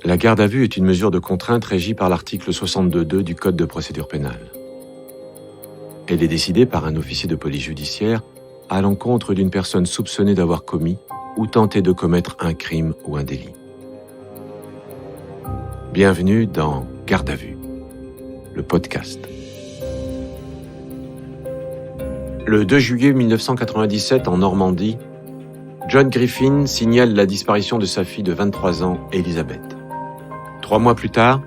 La garde à vue est une mesure de contrainte régie par l'article 62.2 du Code de procédure pénale. Elle est décidée par un officier de police judiciaire à l'encontre d'une personne soupçonnée d'avoir commis ou tenté de commettre un crime ou un délit. Bienvenue dans Garde à vue, le podcast. Le 2 juillet 1997, en Normandie, John Griffin signale la disparition de sa fille de 23 ans, Elisabeth. 3 mois plus tard,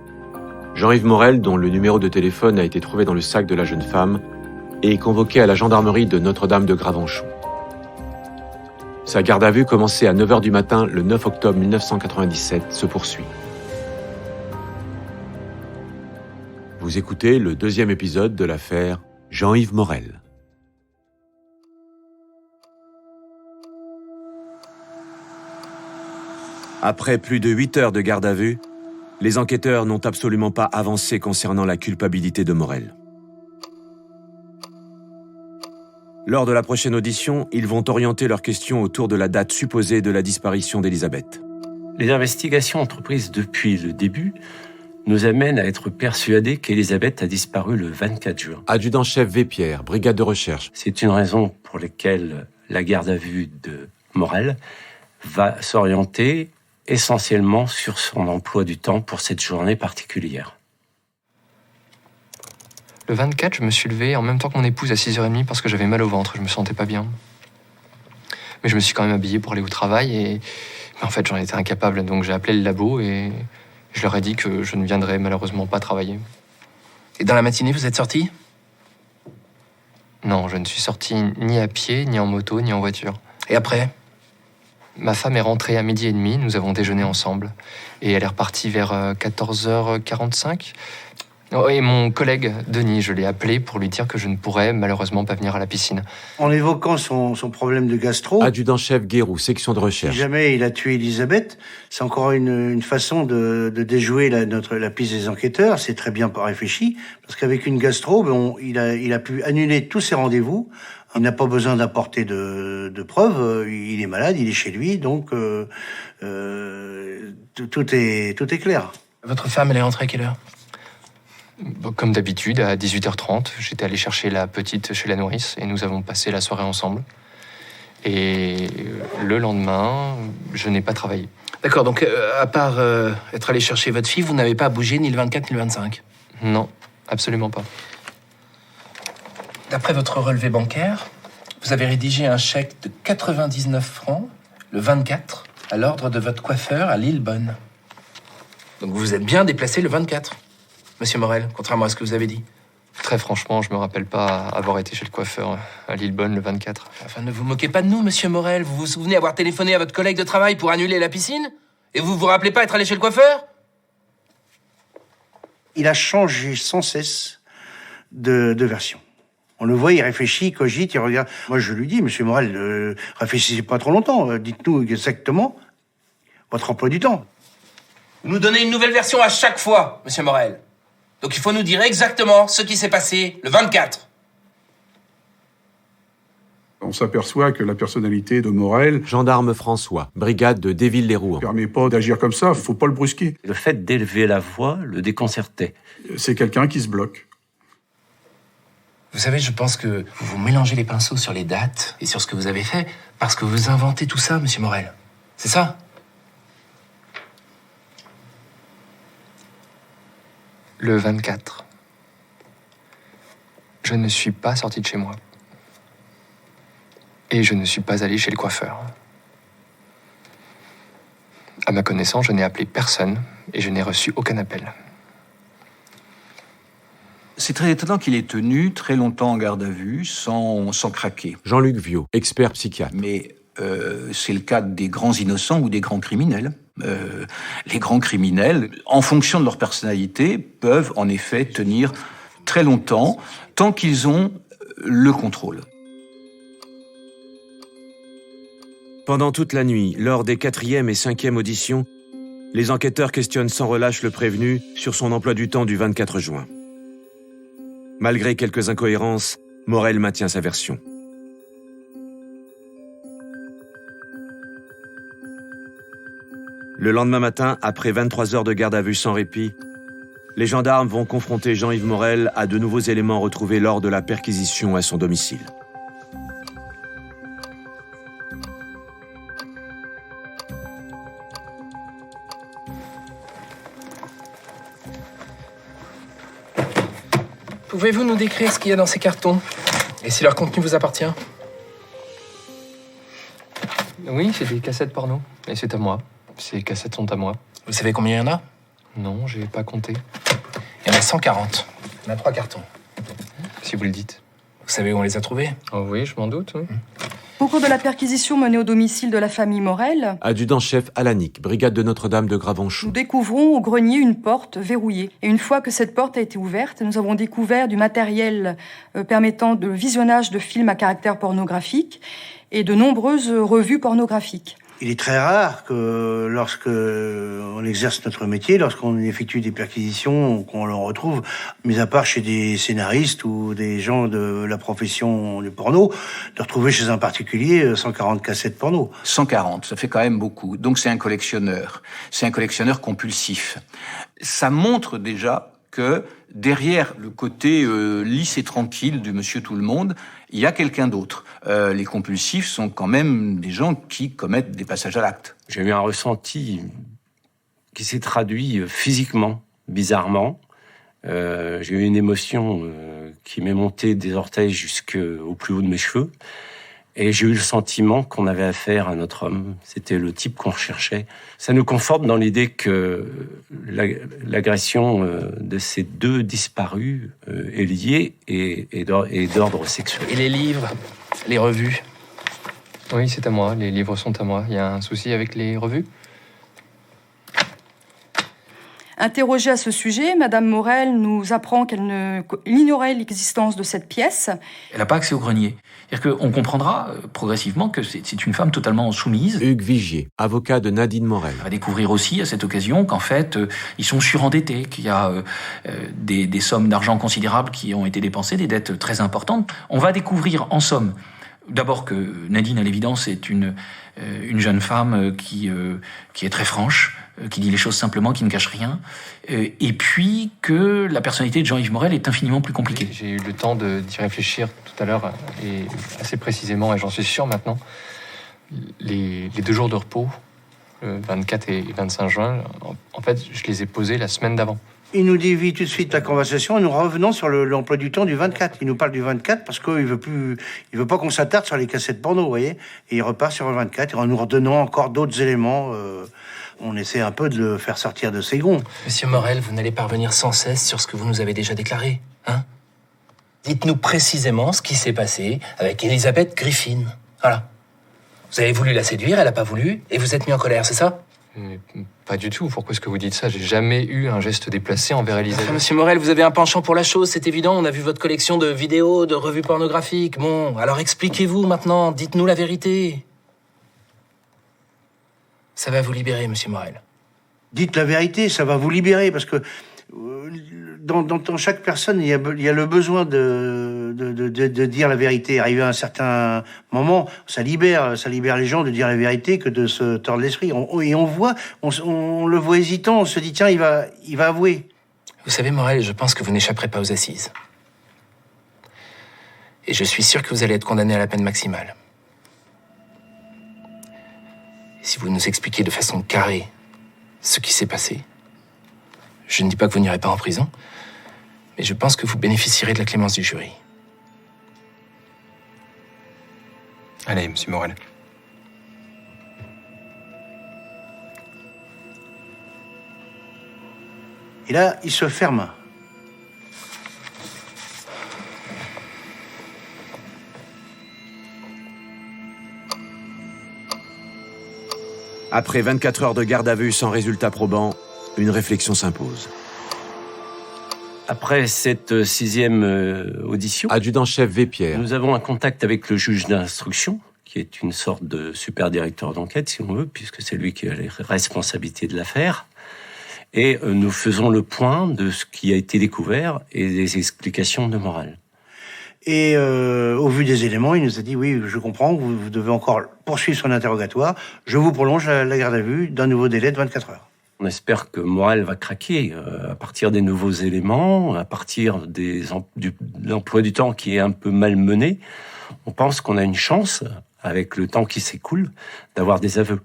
Jean-Yves Morel, dont le numéro de téléphone a été trouvé dans le sac de la jeune femme, est convoqué à la gendarmerie de Notre-Dame de Gravenchon. Sa garde à vue, commencée à 9h du matin le 9 octobre 1997, se poursuit. Vous écoutez le 2e épisode de l'affaire Jean-Yves Morel. Après plus de 8 heures de garde à vue, les enquêteurs n'ont absolument pas avancé concernant la culpabilité de Morel. Lors de la prochaine audition, ils vont orienter leurs questions autour de la date supposée de la disparition d'Elisabeth. Les investigations entreprises depuis le début nous amènent à être persuadés qu'Elisabeth a disparu le 24 juin. Adjudant-chef Vépierre, brigade de recherche. C'est une raison pour laquelle la garde à vue de Morel va s'orienter essentiellement sur son emploi du temps pour cette journée particulière. Le 24, je me suis levé en même temps que mon épouse à 6h30 parce que j'avais mal au ventre, je me sentais pas bien. Mais je me suis quand même habillé pour aller au travail et en fait j'en étais incapable, donc j'ai appelé le labo et je leur ai dit que je ne viendrais malheureusement pas travailler. Et dans la matinée, vous êtes sorti ? Non, je ne suis sorti ni à pied, ni en moto, ni en voiture. Et après ? Ma femme est rentrée à 12h30, nous avons déjeuné ensemble. Et elle est repartie vers 14h45. Oh, et mon collègue, Denis, je l'ai appelé pour lui dire que je ne pourrais malheureusement pas venir à la piscine. En évoquant son problème de gastro, Adjudant-chef Guéroux, section de si recherche. jamais il a tué Elisabeth, c'est encore une façon de déjouer la piste des enquêteurs. C'est très bien réfléchi, parce qu'avec une gastro, il a pu annuler tous ses rendez-vous. Il n'a pas besoin d'apporter de preuves. Il est malade, il est chez lui, donc tout est clair. Votre femme, elle est rentrée à quelle heure ? Comme d'habitude, à 18h30, j'étais allé chercher la petite chez la nourrice et nous avons passé la soirée ensemble. Et le lendemain, je n'ai pas travaillé. D'accord, donc à part être allé chercher votre fille, vous n'avez pas bougé ni le 24 ni le 25 ? Non, absolument pas. D'après votre relevé bancaire, vous avez rédigé un chèque de 99 francs, le 24, à l'ordre de votre coiffeur à Lillebonne. Donc vous vous êtes bien déplacé le 24, monsieur Morel, contrairement à ce que vous avez dit. Très franchement, je me rappelle pas avoir été chez le coiffeur à Lillebonne le 24. Enfin, ne vous moquez pas de nous, monsieur Morel. Vous vous souvenez avoir téléphoné à votre collègue de travail pour annuler la piscine ? Et vous vous rappelez pas être allé chez le coiffeur ? Il a changé sans cesse de version. On le voit, il réfléchit, il cogite, il regarde. Moi, je lui dis, monsieur Morel, réfléchissez pas trop longtemps. Dites-nous exactement votre emploi du temps. Vous nous donnez une nouvelle version à chaque fois, monsieur Morel. Donc il faut nous dire exactement ce qui s'est passé le 24. On s'aperçoit que la personnalité de Morel Gendarme François, brigade de Déville-les-Rouen. ne permet pas d'agir comme ça, faut pas le brusquer. Le fait d'élever la voix le déconcertait. C'est quelqu'un qui se bloque. Vous savez, je pense que vous vous mélangez les pinceaux sur les dates et sur ce que vous avez fait parce que vous inventez tout ça, monsieur Morel. C'est ça ? Le 24. Je ne suis pas sorti de chez moi. Et je ne suis pas allé chez le coiffeur. À ma connaissance, je n'ai appelé personne et je n'ai reçu aucun appel. C'est très étonnant qu'il ait tenu très longtemps en garde à vue sans craquer. Jean-Luc Viaud, expert psychiatre. Mais c'est le cas des grands innocents ou des grands criminels. Les grands criminels, en fonction de leur personnalité, peuvent en effet tenir très longtemps, tant qu'ils ont le contrôle. Pendant toute la nuit, lors des 4e et 5e auditions, les enquêteurs questionnent sans relâche le prévenu sur son emploi du temps du 24 juin. Malgré quelques incohérences, Morel maintient sa version. Le lendemain matin, après 23 heures de garde à vue sans répit, les gendarmes vont confronter Jean-Yves Morel à de nouveaux éléments retrouvés lors de la perquisition à son domicile. Pouvez-vous nous décrire ce qu'il y a dans ces cartons? Et si leur contenu vous appartient? Oui, c'est des cassettes porno. Et c'est à moi. Ces cassettes sont à moi. Vous savez combien il y en a? Non, j'ai pas compté. Il y en a 140. On a 3 cartons. Si vous le dites. Vous savez où on les a trouvés? Oh oui, je m'en doute, oui. Au cours de la perquisition menée au domicile de la famille Morel, Adjudant-chef Alanic, brigade de Notre-Dame de nous Gravenchou. découvrons au grenier une porte verrouillée. Et une fois que cette porte a été ouverte, nous avons découvert du matériel permettant de visionnage de films à caractère pornographique et de nombreuses revues pornographiques. Il est très rare que lorsque on exerce notre métier, lorsqu'on effectue des perquisitions, qu'on le retrouve, mis à part chez des scénaristes ou des gens de la profession du porno, de retrouver chez un particulier 140 cassettes porno. 140, ça fait quand même beaucoup. Donc c'est un collectionneur. C'est un collectionneur compulsif. Ça montre déjà que derrière le côté lisse et tranquille du monsieur tout-le-monde, il y a quelqu'un d'autre. Les compulsifs sont quand même des gens qui commettent des passages à l'acte. J'ai eu un ressenti qui s'est traduit physiquement, bizarrement. J'ai eu une émotion qui m'est montée des orteils jusqu'au plus haut de mes cheveux. Et j'ai eu le sentiment qu'on avait affaire à notre homme. C'était le type qu'on recherchait. Ça nous conforte dans l'idée que l'agression de ces 2 disparus est liée et d'ordre sexuel. Et les livres, les revues? Oui, c'est à moi. Les livres sont à moi. Il y a un souci avec les revues? Interrogée à ce sujet, Madame Morel nous apprend qu'elle ignorait l'existence de cette pièce. Elle n'a pas accès au grenier. C'est-à-dire qu'on comprendra progressivement que c'est une femme totalement soumise. Hugues Vigier, avocat de Nadine Morel. On va découvrir aussi à cette occasion qu'en fait, ils sont surendettés, qu'il y a des sommes d'argent considérables qui ont été dépensées, des dettes très importantes. On va découvrir en somme, d'abord que Nadine, à l'évidence, est une jeune femme qui est très franche, qui dit les choses simplement, qui ne cache rien, et puis que la personnalité de Jean-Yves Morel est infiniment plus compliquée. J'ai eu le temps d'y réfléchir tout à l'heure, et assez précisément, et j'en suis sûr maintenant. Les 2 jours de repos, 24 et 25 juin, en fait, je les ai posés la semaine d'avant. Il nous dévie tout de suite la conversation et nous revenons sur l'emploi du temps du 24. Il nous parle du 24 parce qu'il veut pas qu'on s'attarde sur les cassettes porno, vous voyez. Et il repart sur le 24 en nous redonnant encore d'autres éléments. On essaie un peu de le faire sortir de ses gonds. Monsieur Morel, vous n'allez pas revenir sans cesse sur ce que vous nous avez déjà déclaré, hein? Dites-nous précisément ce qui s'est passé avec Elisabeth Griffin. Voilà. Vous avez voulu la séduire, elle n'a pas voulu, et vous êtes mis en colère, c'est ça? Mais pas du tout. Pourquoi est-ce que vous dites ça? J'ai jamais eu un geste déplacé envers Elisabeth. Monsieur Morel, vous avez un penchant pour la chose, c'est évident. On a vu votre collection de vidéos, de revues pornographiques. Bon, alors expliquez-vous maintenant. Dites-nous la vérité. Ça va vous libérer, monsieur Morel. Dites la vérité, ça va vous libérer, parce que dans chaque personne, il y a le besoin de dire la vérité. Arrivé à un certain moment, ça libère les gens de dire la vérité que de se tordre l'esprit. Et on le voit hésitant, on se dit, tiens, il va avouer. Vous savez, Morel, je pense que vous n'échapperez pas aux assises. Et je suis sûr que vous allez être condamné à la peine maximale. Et si vous nous expliquez de façon carrée ce qui s'est passé, je ne dis pas que vous n'irez pas en prison, mais je pense que vous bénéficierez de la clémence du jury. Allez, monsieur Morel. Et là, il se ferme. Après 24 heures de garde à vue sans résultat probant, une réflexion s'impose. Après cette 6e audition, Adjudant-chef Vépierre. nous avons un contact avec le juge d'instruction, qui est une sorte de super directeur d'enquête, si on veut, puisque c'est lui qui a les responsabilités de l'affaire. Et nous faisons le point de ce qui a été découvert et des explications de Morel. Et au vu des éléments, il nous a dit, oui, je comprends, vous devez encore poursuivre son interrogatoire. Je vous prolonge la garde à vue d'un nouveau délai de 24 heures. On espère que Morel va craquer à partir des nouveaux éléments, à partir de l'emploi du temps qui est un peu malmené. On pense qu'on a une chance, avec le temps qui s'écoule, d'avoir des aveux.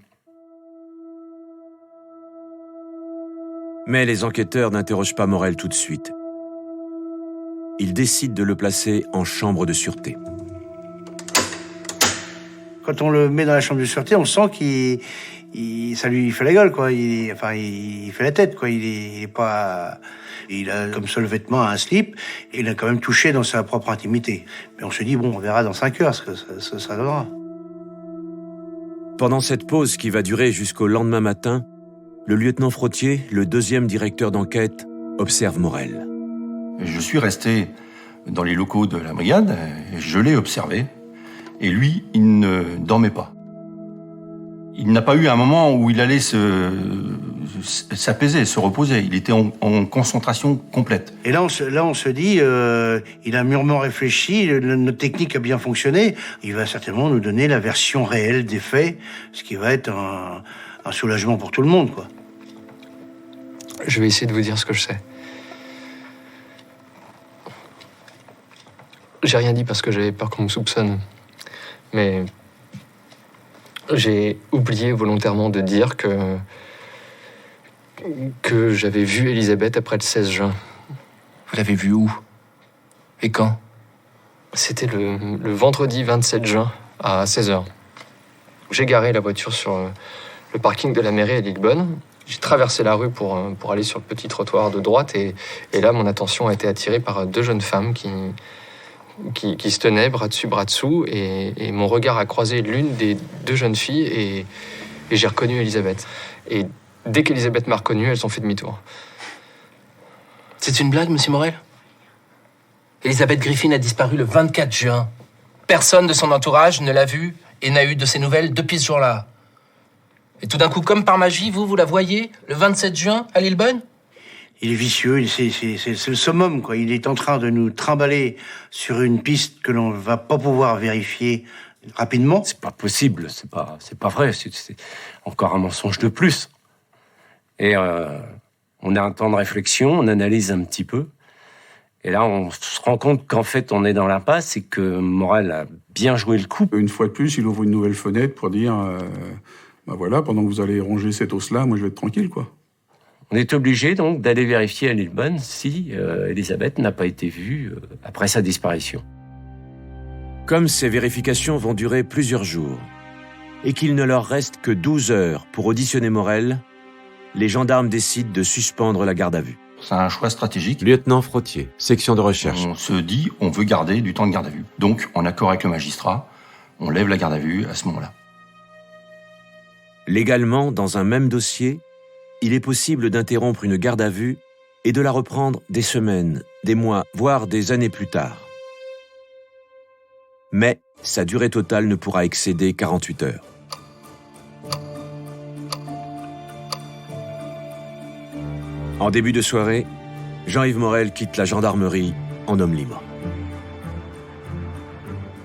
Mais les enquêteurs n'interrogent pas Morel tout de suite. Ils décident de le placer en chambre de sûreté. Quand on le met dans la chambre de sûreté, on sent ça lui fait la gueule, quoi. Il fait la tête, quoi. Il a comme seul vêtement un slip, et il a quand même touché dans sa propre intimité. Mais on se dit, bon, on verra dans 5 heures ce que ça donnera. Pendant cette pause qui va durer jusqu'au lendemain matin, le lieutenant Frottier, le deuxième directeur d'enquête, observe Morel. Je suis resté dans les locaux de la brigade, je l'ai observé, et lui, il ne dormait pas. Il n'a pas eu un moment où il allait s'apaiser, se reposer. Il était en concentration complète. Et là, on se dit, il a mûrement réfléchi, notre technique a bien fonctionné. Il va certainement nous donner la version réelle des faits, ce qui va être un soulagement pour tout le monde, quoi. Je vais essayer de vous dire ce que je sais. J'ai rien dit parce que j'avais peur qu'on me soupçonne. Mais j'ai oublié volontairement de dire que j'avais vu Elisabeth après le 16 juin. Vous l'avez vue où? Et quand? C'était le vendredi 27 juin à 16h. J'ai garé la voiture sur le parking de la mairie à Lillebonne. J'ai traversé la rue pour aller sur le petit trottoir de droite et là, mon attention a été attirée par 2 jeunes femmes qui se tenaient bras dessus, bras dessous, et mon regard a croisé l'une des 2 jeunes filles et j'ai reconnu Elisabeth. Et dès qu'Elisabeth m'a reconnu, elles ont fait demi-tour. C'est une blague, monsieur Morel? Elisabeth Griffin a disparu le 24 juin. Personne de son entourage ne l'a vue et n'a eu de ses nouvelles depuis ce jour-là. Et tout d'un coup, comme par magie, vous la voyez, le 27 juin, à Lillebonne? Il est vicieux, c'est le summum, quoi. Il est en train de nous trimballer sur une piste que l'on va pas pouvoir vérifier rapidement. C'est pas possible, c'est pas vrai, c'est encore un mensonge de plus. Et on a un temps de réflexion, on analyse un petit peu, et là on se rend compte qu'en fait on est dans l'impasse et que Morel a bien joué le coup. Une fois de plus, il ouvre une nouvelle fenêtre pour dire ben voilà, pendant que vous allez ronger cet os-là, moi je vais être tranquille, quoi. On est obligé donc d'aller vérifier à Lillebonne si Elisabeth n'a pas été vue après sa disparition. Comme ces vérifications vont durer plusieurs jours et qu'il ne leur reste que 12 heures pour auditionner Morel, les gendarmes décident de suspendre la garde à vue. C'est un choix stratégique. Lieutenant Frottier, section de recherche. On se dit, on veut garder du temps de garde à vue. Donc, en accord avec le magistrat, on lève la garde à vue à ce moment-là. Légalement, dans un même dossier, il est possible d'interrompre une garde à vue et de la reprendre des semaines, des mois, voire des années plus tard. Mais sa durée totale ne pourra excéder 48 heures. En début de soirée, Jean-Yves Morel quitte la gendarmerie en homme libre.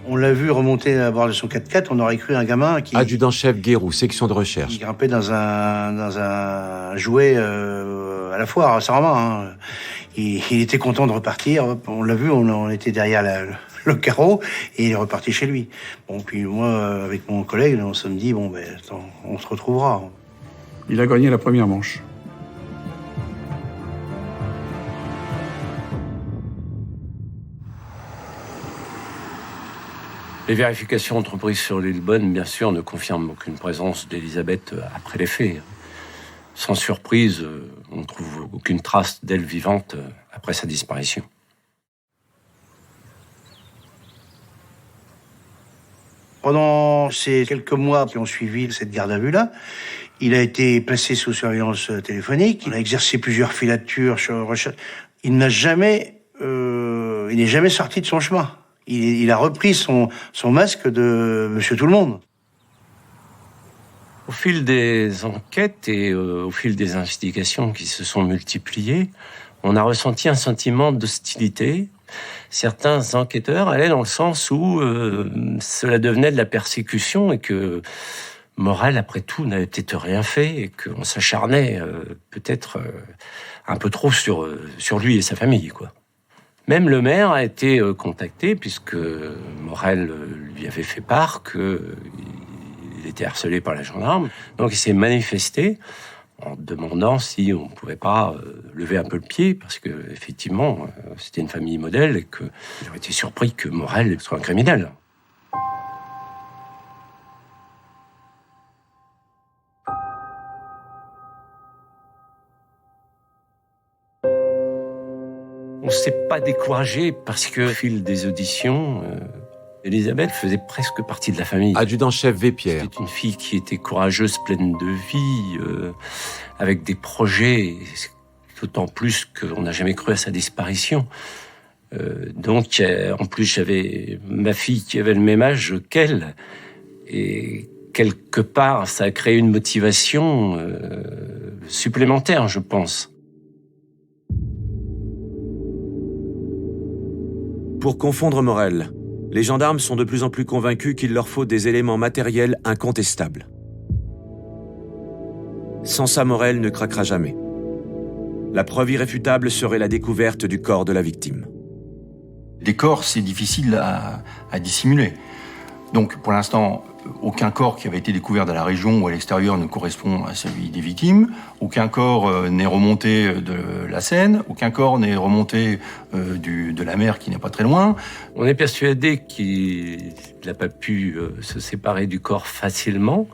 On l'a vu remonter à bord de son 4x4, on aurait cru un gamin qui... Adjudant-chef Guérou, section de recherche. Il grimpait dans un jouet à la foire, sans main. Hein. Il était content de repartir. On l'a vu, on était derrière le carreau et il est reparti chez lui. Bon, puis moi, avec mon collègue, on se dit, bon, ben, attends, on se retrouvera. Il a gagné la première manche. Les vérifications entreprises sur Lillebonne, bien sûr, ne confirment aucune présence d'Elisabeth après les faits. Sans surprise, on ne trouve aucune trace d'elle vivante après sa disparition. Pendant ces quelques mois qui ont suivi cette garde à vue-là, il a été placé sous surveillance téléphonique, il a exercé plusieurs filatures sur recherche. Il n'est jamais sorti de son chemin. Il a repris son masque de Monsieur Tout-le-Monde. Au fil des enquêtes et au fil des investigations qui se sont multipliées, on a ressenti un sentiment d'hostilité Certains enquêteurs allaient dans le sens où cela devenait de la persécution et que Morel, après tout, n'avait peut-être rien fait et qu'on s'acharnait peut-être un peu trop sur lui et sa famille, quoi. Même le maire a été contacté puisque Morel lui avait fait part qu'il était harcelé par la gendarme. Donc il s'est manifesté en demandant si on ne pouvait pas lever un peu le pied, parce que effectivement, c'était une famille modèle et qu'il aurait été surpris que Morel soit un criminel. On ne s'est pas découragé parce que, au fil des auditions, Elisabeth faisait presque partie de la famille. Adjudant-chef Vépierre. C'était une fille qui était courageuse, pleine de vie, avec des projets, d'autant plus qu'on n'a jamais cru à sa disparition. Donc, en plus, j'avais ma fille qui avait le même âge qu'elle. Et quelque part, ça a créé une motivation supplémentaire, je pense. Pour confondre Morel, les gendarmes sont de plus en plus convaincus qu'il leur faut des éléments matériels incontestables. Sans ça, Morel ne craquera jamais. La preuve irréfutable serait la découverte du corps de la victime. Des corps, c'est difficile à dissimuler. Donc, pour l'instant, aucun corps qui avait été découvert dans la région ou à l'extérieur ne correspond à celui des victimes. Aucun corps n'est remonté de la Seine. Aucun corps n'est remonté de la mer qui n'est pas très loin. On est persuadé qu'il n'a pas pu se séparer du corps facilement,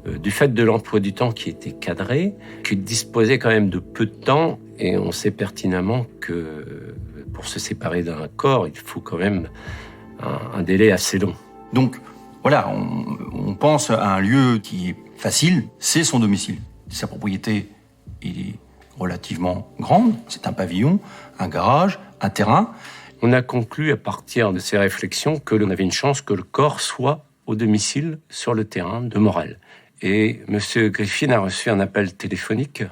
du fait de l'emploi du temps qui était cadré, qu'il disposait quand même de peu de temps, et on sait pertinemment que pour se séparer d'un corps, il faut quand même un délai assez long. Donc, voilà, on pense à un lieu qui est facile, c'est son domicile. Sa propriété est relativement grande, c'est un pavillon, un garage, un terrain. On a conclu à partir de ces réflexions que l'on avait une chance que le corps soit au domicile sur le terrain de Morel. Et M. Griffin a reçu un appel téléphonique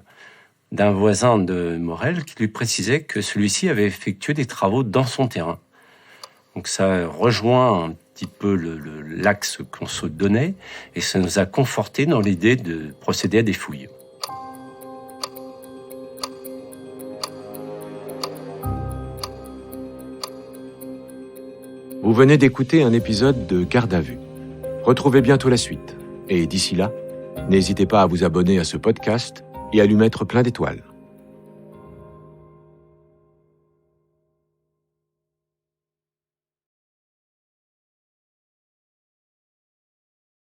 d'un voisin de Morel qui lui précisait que celui-ci avait effectué des travaux dans son terrain. Donc ça rejoint un petit peu l'axe qu'on se donnait et ça nous a conforté dans l'idée de procéder à des fouilles. Vous venez d'écouter un épisode de Garde à vue. Retrouvez bientôt la suite. Et d'ici là, n'hésitez pas à vous abonner à ce podcast et à lui mettre plein d'étoiles.